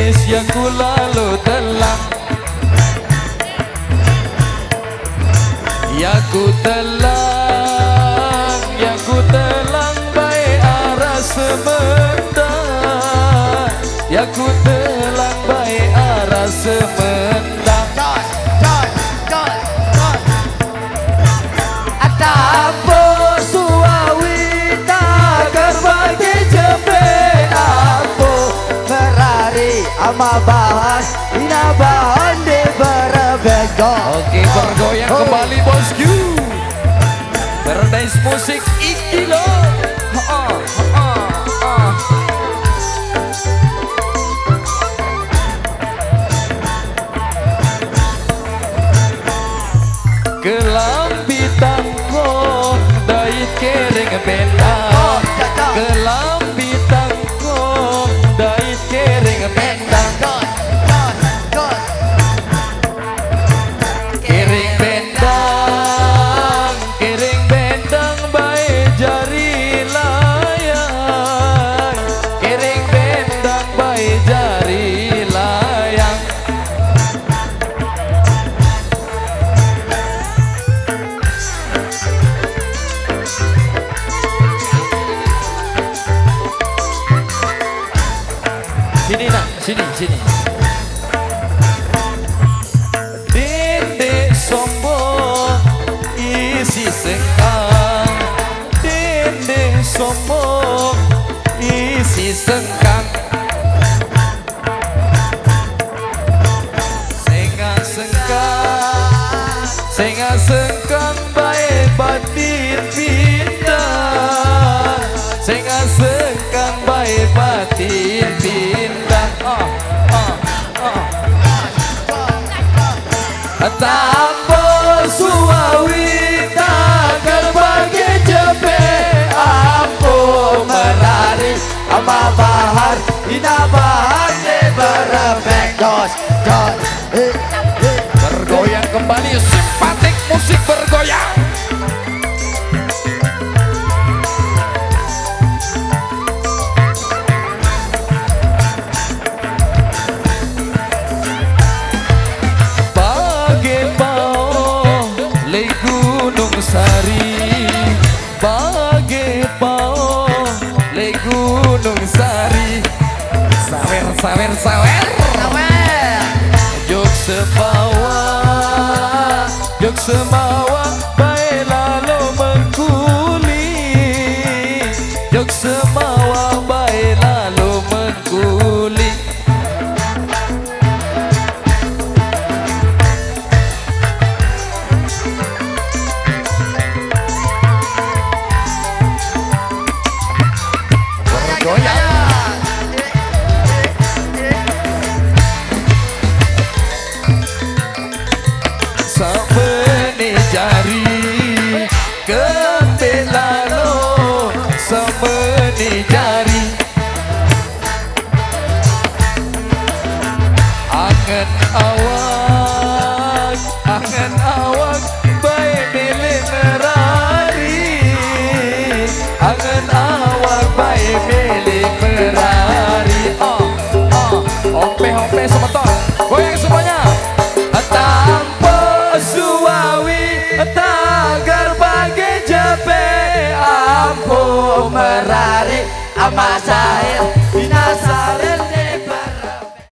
manis yang ku lalu telang, yang ku telang, yang ku telang baik arah semendang, yang ku telang baik arah semendang. Ama bahas, ina bahan di berbeda. Oke, bergoyang kembali bosku. Paradise musik iki loh. Kelambi tangkong dai kering bendang, kelambi tangkong dai kering bendang. Sini nak, sini. Dendek sombong isi sengkang, dendek sombong isi sengkang. Senga sengkang baik batin pindah, senga sengkang baik batin pindah. Tambo suawi takkan bagi jepe, ambo merari ama bahar ina bahar de berebek. Dos, bergoyang kembali, simpatik musik bergoyang. Bagai pao le Gunung Sari, sawer jok semawa bae lalu mengkuli, jok semawa bae lalu mengkuli. Sampai jari kebelalo, sampai jari angen awak baik milik merari, angen awak baik milik merari. Hompe sebentar, goyang semuanya. Tagar bagi jepe, ambo merari ama sahir